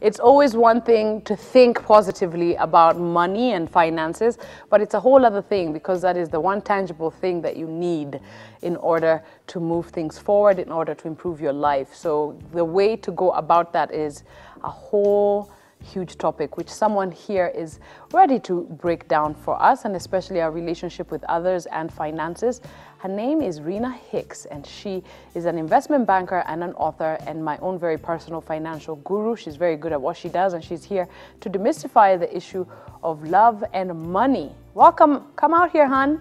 it's always one thing to think positively about money and finances, but it's a whole other thing because that is the one tangible thing that you need in order to move things forward, in order to improve your life. So the way to go about that is a whole huge topic, which someone here is ready to break down for us, and especially our relationship with others and finances. Her name is Rina Hicks, and she is an investment banker and an author and my own very personal financial guru. She's very good at what she does, and she's here to demystify the issue of love and money. Welcome. Come out here, hon.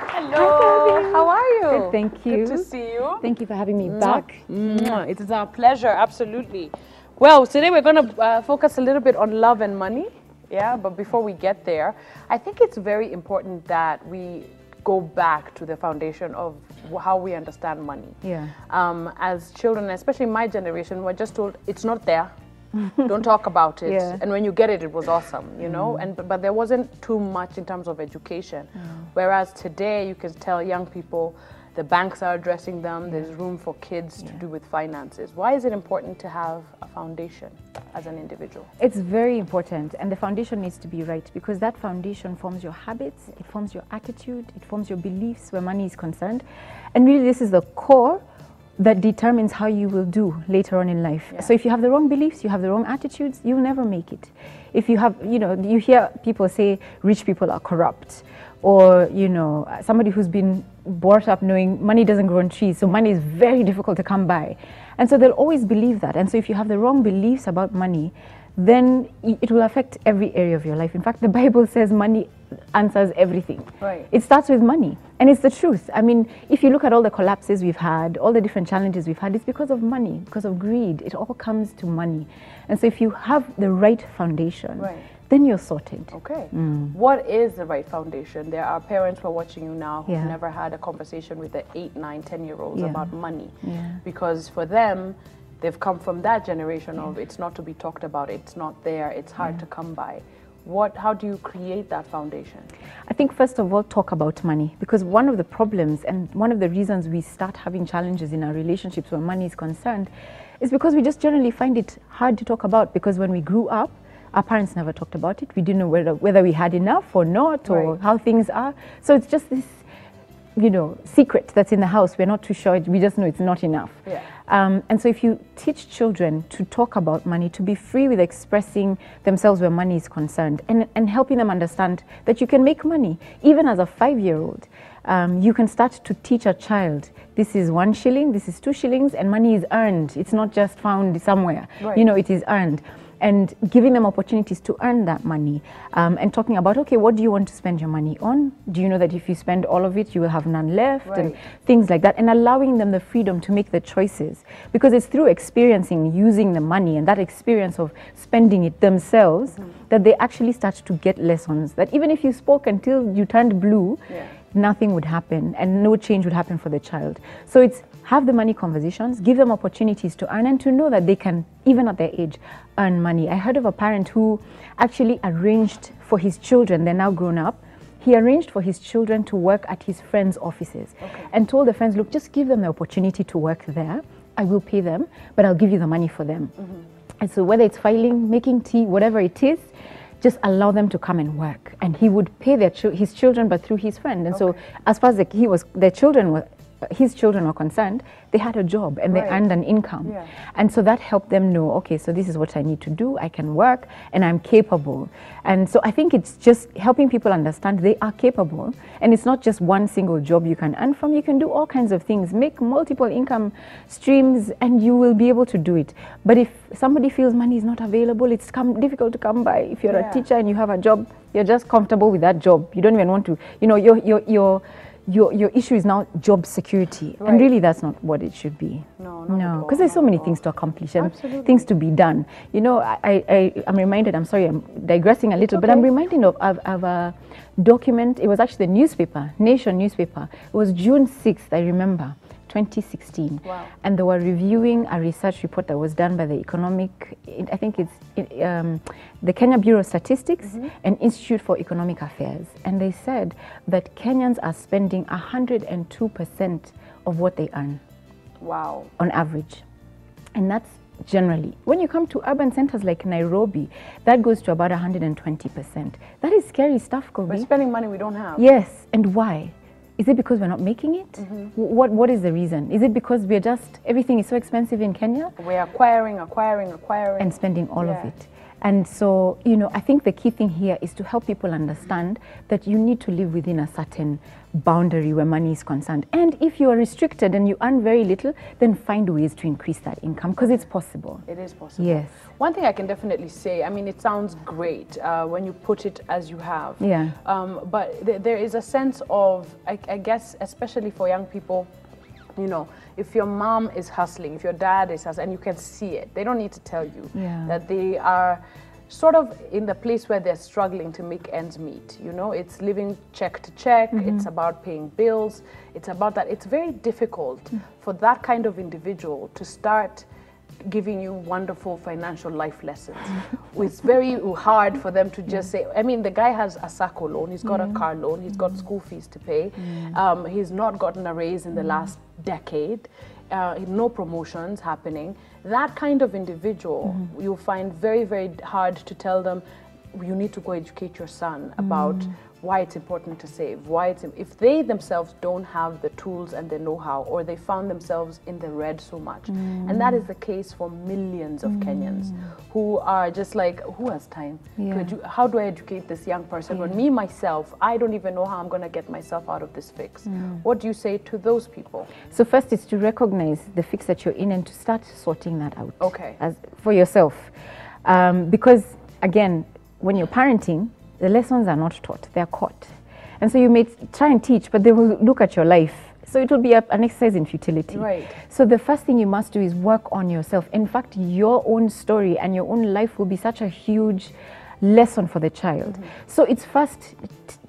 Hello. How are you? Good, thank you. Good to see you. Thank you for having me back. It is our pleasure, absolutely. Well, today we're going to focus a little bit on love and money. Yeah, but before we get there, I think it's very important that we go back to the foundation of how we understand money. Yeah. As children, especially my generation, we're just told it's not there. Don't talk about it. Yeah. And when you get it, it was awesome, you know. But there wasn't too much in terms of education. Whereas today, you can tell young people, the banks are addressing them. There's room for kids to do with finances. Why is it important to have a foundation as an individual? It's very important, and the foundation needs to be right, because that foundation forms your habits, it forms your attitude, it forms your beliefs where money is concerned. And really, this is the core that determines how you will do later on in life. So if you have the wrong beliefs, you have the wrong attitudes, you'll never make it. If you have, you know, you hear people say rich people are corrupt, or, you know, somebody who's been brought up knowing money doesn't grow on trees, so money is very difficult to come by. And so they'll always believe that. And so if you have the wrong beliefs about money, then it will affect every area of your life. In fact, the Bible says money answers everything. Right. It starts with money. And it's the truth. I mean, if you look at all the collapses we've had, all the different challenges we've had, it's because of money, because of greed. It all comes to money. And so if you have the right foundation, then you're sorted. Okay. What is the right foundation? There are parents who are watching you now who've never had a conversation with their 8, 9, 10-year-olds about money. Because for them, they've come from that generation of it's not to be talked about, it's not there, it's hard to come by. How do you create that foundation? I think first of all, talk about money, because one of the problems and one of the reasons we start having challenges in our relationships when money is concerned is because we just generally find it hard to talk about, because when we grew up, our parents never talked about it. We didn't know whether we had enough or not, or how things are. So it's just this, you know, secret that's in the house. We're not too sure. We just know it's not enough. And so if you teach children to talk about money, to be free with expressing themselves where money is concerned, and helping them understand that you can make money. Even as a 5-year-old, you can start to teach a child, this is 1 shilling, this is 2 shillings, and money is earned. It's not just found somewhere. You know, it is earned. And giving them opportunities to earn that money, and talking about, okay, what do you want to spend your money on? Do you know that if you spend all of it, you will have none left, and things like that, and allowing them the freedom to make the choices, because it's through experiencing using the money and that experience of spending it themselves that they actually start to get lessons that even if you spoke until you turned blue, nothing would happen and no change would happen for the child. So it's have the money conversations, give them opportunities to earn, and to know that they can, even at their age, earn money. I heard of a parent who actually arranged for his children, they're now grown up, he arranged for his children to work at his friends' offices and told the friends, look, just give them the opportunity to work there. I will pay them, but I'll give you the money for them. And so whether it's filing, making tea, whatever it is, just allow them to come and work. And he would pay his children, but through his friend. And so as far as his children were concerned, they had a job and they earned an income. And so that helped them know, okay, so this is what I need to do. I can work and I'm capable. And so I think it's just helping people understand they are capable. And it's not just one single job you can earn from. You can do all kinds of things, make multiple income streams, and you will be able to do it. But if somebody feels money is not available, it's difficult to come by. If you're a teacher and you have a job, you're just comfortable with that job. You don't even want to, you know, your issue is now job security, and really that's not what it should be. No, because there's so many things to accomplish and things to be done. You know, I'm reminded, I'm sorry, I'm digressing a little, but I'm reminded of a document. It was actually the newspaper, Nation newspaper. It was June 6th, I remember, 2016. And they were reviewing a research report that was done by the I think it's the Kenya Bureau of Statistics and Institute for Economic Affairs. And they said that Kenyans are spending 102% of what they earn. On average. And that's generally. When you come to urban centers like Nairobi, that goes to about 120%. That is scary stuff, Kobi. We're spending money we don't have. Yes, and why? Is it because we're not making it? What is the reason? Is it because we're just, everything is so expensive in Kenya? We're acquiring. And spending all of it. And so, you know, I think the key thing here is to help people understand that you need to live within a certain boundary where money is concerned. And if you are restricted and you earn very little, then find ways to increase that income, because it's possible. It is possible. Yes. One thing I can definitely say, I mean, it sounds great when you put it as you have. Yeah. But there is a sense of, I guess, especially for young people, you know, if your mom is hustling, if your dad is hustling, and you can see it, they don't need to tell you that they are sort of in the place where they're struggling to make ends meet. You know, it's living check to check, it's about paying bills, it's about that. It's very difficult for that kind of individual to start giving you wonderful financial life lessons. It's very hard for them to just say, I mean, the guy has a SACCO loan, he's got a car loan, he's got school fees to pay, he's not gotten a raise in the last decade, no promotions happening. That kind of individual, you'll find very, very hard to tell them, you need to go educate your son about why it's important to save, why it's, if they themselves don't have the tools and the know-how, or they found themselves in the red so much. And that is the case for millions of Kenyans who are just like, who has time? How do I educate this young person? When me, myself, I don't even know how I'm going to get myself out of this fix. What do you say to those people? So first is to recognize the fix that you're in and to start sorting that out. Okay. For yourself. Because again, when you're parenting, the lessons are not taught, they're caught. And so you may try and teach, but they will look at your life. So it will be an exercise in futility. Right. So the first thing you must do is work on yourself. In fact, your own story and your own life will be such a huge lesson for the child. So it's first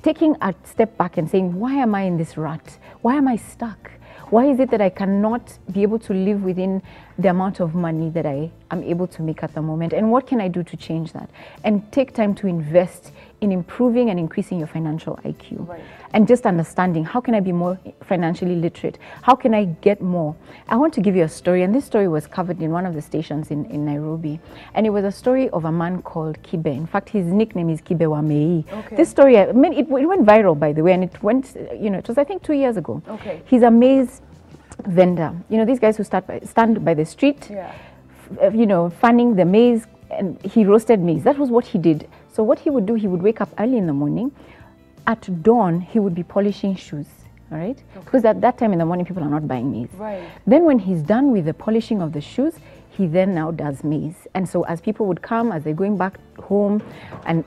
taking a step back and saying, why am I in this rut? Why am I stuck? Why is it that I cannot be able to live within the amount of money that I am able to make at the moment? And what can I do to change that? And take time to invest in improving and increasing your financial IQ. Right. And just understanding, how can I be more financially literate? How can I get more? I want to give you a story, and this story was covered in one of the stations in Nairobi. And it was a story of a man called Kibe. In fact, his nickname is Kibe wa Mei. Okay. This story, I mean, it went viral, by the way, and it went, you know, it was, I think, 2 years ago. Okay. He's a maize vendor. You know, these guys who stand by the street, you know, fanning the maize, and he roasted maize. That was what he did. So what he would do, he would wake up early in the morning. At dawn, he would be polishing shoes, all right? Because at that time in the morning, people are not buying maize. Right. Then when he's done with the polishing of the shoes, he then now does maize. And so as people would come, as they're going back home, and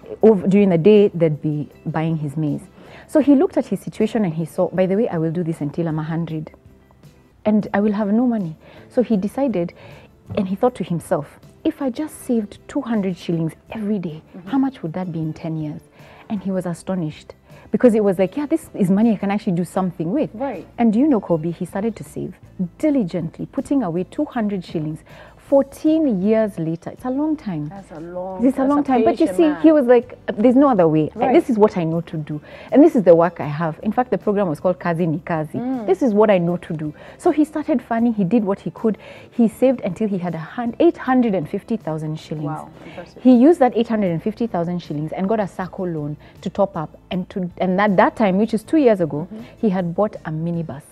during the day, they'd be buying his maize. So he looked at his situation and he saw, by the way, I will do this until I'm 100. And I will have no money. So he decided, and he thought to himself, if I just saved 200 shillings every day, how much would that be in 10 years? And he was astonished, because it was like, yeah, this is money I can actually do something with. Right. And do you know, Kobi, he started to save diligently, putting away 200 shillings. 14 years later, it's a long time. That's a long time. But you see, he was like, there's no other way. Right. This is what I know to do. And this is the work I have. In fact, the program was called Kazi ni Kazi. This is what I know to do. So he started fanning, he did what he could. He saved until he had 850,000 shillings. Wow, impressive. He used that 850,000 shillings and got a SACCO loan to top up. And at that time, which is 2 years ago, he had bought a minibus.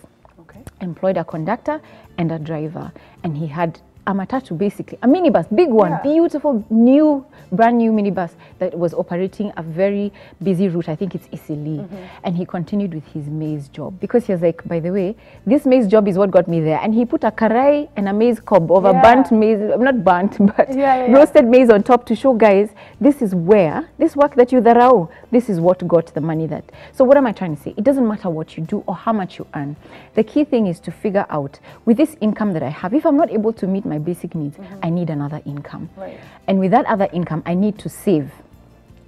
Okay. Employed a conductor and a driver. And he had a matatu, basically, a minibus, big one, beautiful, new, brand new minibus that was operating a very busy route. I think it's Isili. And he continued with his maize job, because he was like, by the way, this maize job is what got me there. And he put a karai and a maize cob of a burnt maize, not burnt, but roasted maize on top to show guys, this is where, this work that you dharau, this is what got the money that. So what am I trying to say? It doesn't matter what you do or how much you earn. The key thing is to figure out, with this income that I have, if I'm not able to meet my basic needs, I need another income. Right. And with that other income, I need to save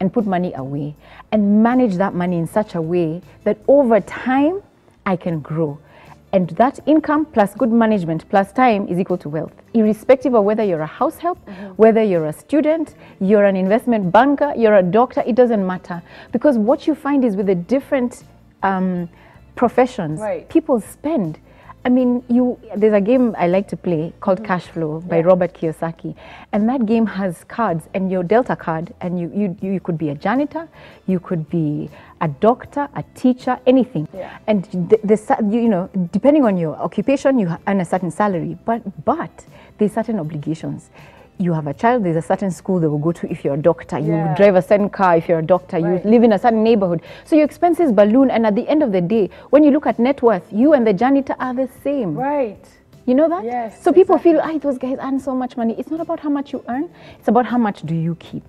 and put money away and manage that money in such a way that over time I can grow. And that income plus good management plus time is equal to wealth, irrespective of whether you're a house help, whether you're a student, you're an investment banker, you're a doctor, it doesn't matter. Because what you find is with the different professions, people spend. I mean, there's a game I like to play called Cash Flow by Robert Kiyosaki. And that game has cards, and you're dealt a card, and you could be a janitor, you could be a doctor, a teacher, anything. Yeah. And you know, depending on your occupation, you earn a certain salary, but there's certain obligations. You have a child, there's a certain school they will go to if you're a doctor. You drive a certain car if you're a doctor. You live in a certain neighborhood. So your expenses balloon, and at the end of the day, when you look at net worth, you and the janitor are the same. Right. You know that? Yes. So people feel, those guys earn so much money. It's not about how much you earn. It's about how much do you keep.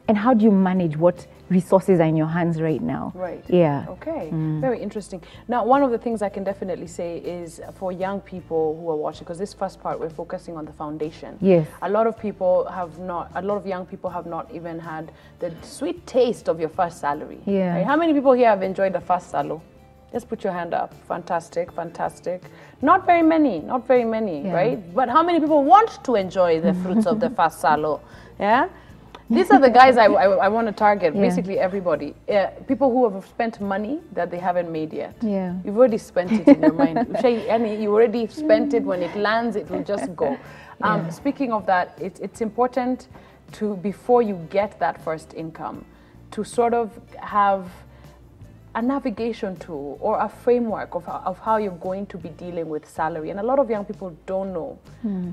And how do you manage what resources are in your hands right now? Right. Yeah. Okay. Very interesting. Now, one of the things I can definitely say is for young people who are watching, because this first part we're focusing on the foundation. Yes. A lot of young people have not even had the sweet taste of your first salary. Yeah. Right? How many people here have enjoyed the first salary? Just put your hand up. Fantastic, fantastic. Not very many, right? But how many people want to enjoy the fruits of the first salary? Yeah? These are the guys I want to target, basically everybody. People who have spent money that they haven't made yet. Yeah. You've already spent it in your mind. You already spent it. When it lands, it will just go. Speaking of that, it's important to, before you get that first income, to sort of have a navigation tool or a framework of how you're going to be dealing with salary. And a lot of young people don't know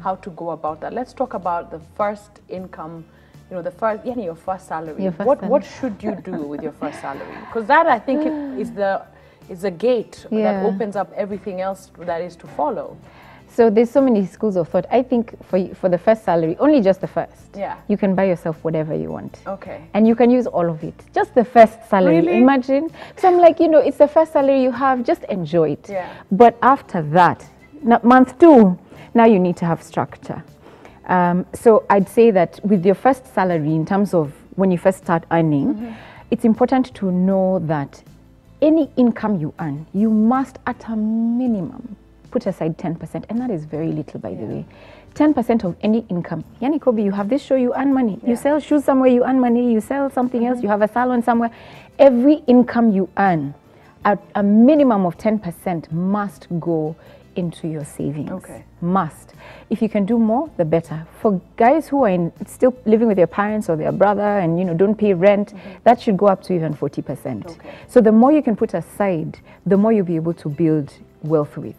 how to go about that. Let's talk about the first income. You know, your first salary. What should you do with your first salary? Because that, I think, is the gate that opens up everything else that is to follow. So there's so many schools of thought. I think for the first salary, only just the first. Yeah. You can buy yourself whatever you want. Okay. And you can use all of it. Just the first salary. Really? Imagine. So I'm like, you know, it's the first salary you have. Just enjoy it. Yeah. But after that, month 2, now you need to have structure. So I'd say that with your first salary, in terms of when you first start earning, it's important to know that any income you earn, you must at a minimum put aside 10%, and that is very little, by the way. 10% of any income. Yani Kobi, you have this show, you earn money. You sell shoes somewhere, you earn money. You sell something else, you have a salon somewhere. Every income you earn, at a minimum of 10% must go into your savings. Okay. Must. If you can do more, the better. For guys who are still living with their parents or their brother and, you know, don't pay rent, that should go up to even 40%. Okay. So the more you can put aside, the more you'll be able to build wealth with.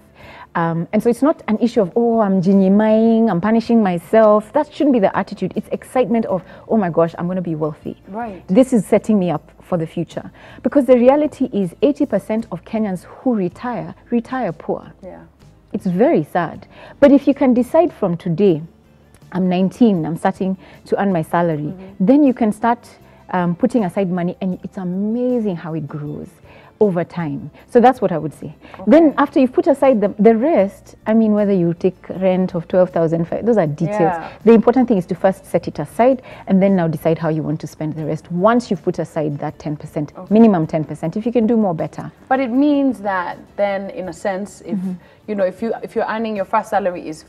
And so it's not an issue of, oh, I'm jinyimaing, I'm punishing myself. That shouldn't be the attitude. It's excitement of, oh my gosh, I'm going to be wealthy. Right. This is setting me up for the future. Because the reality is 80% of Kenyans who retire poor. Yeah. It's very sad. But if you can decide from today, I'm 19, I'm starting to earn my salary, then you can start putting aside money, and it's amazing how it grows over time. So that's what I would say. Okay. Then after you've put aside the rest, I mean, whether you take rent of 12,000, those are details. Yeah. The important thing is to first set it aside and then now decide how you want to spend the rest once you've put aside that 10%, minimum 10%. If you can do more, better. But it means that then, in a sense, if you know, if you're earning, your first salary is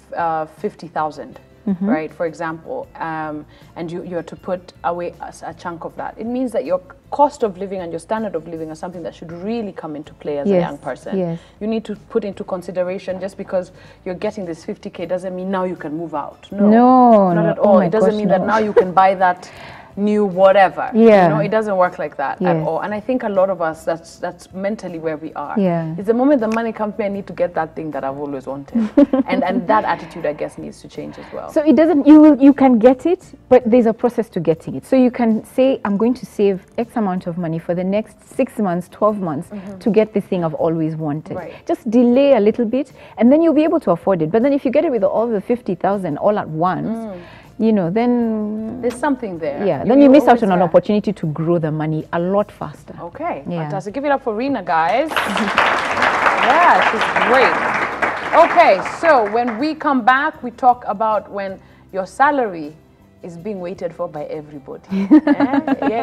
50,000. Right, for example, and you're to put away a chunk of that. It means that your cost of living and your standard of living are something that should really come into play as a young person. Yes. You need to put into consideration, just because you're getting this 50K doesn't mean now you can move out. No, not at all. It doesn't mean that now you can buy that new whatever. Yeah. You know, it doesn't work like that at all. And I think a lot of us, that's mentally where we are. Yeah. It's the moment the money comes, I need to get that thing that I've always wanted. and that attitude, I guess, needs to change as well. So it doesn't, you can get it, but there's a process to getting it. So you can say, I'm going to save X amount of money for the next 6 months, 12 months to get this thing I've always wanted. Right. Just delay a little bit and then you'll be able to afford it. But then if you get it with all the 50,000 all at once, you know, then there's something there. Yeah, then you miss out on an opportunity to grow the money a lot faster. Okay, fantastic. Give it up for Rina, guys. Yeah, she's great. Okay, so when we come back, we talk about when your salary is being waited for by everybody.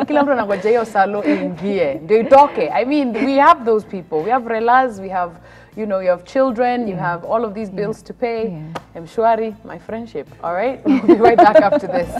Kila mtu anangojea hiyo salo ingie ndio itoke. I mean, we have those people. We have relas, we have, you know, you have children, you have all of these bills to pay. Mshwari, my friendship. All right, we'll be right back after this.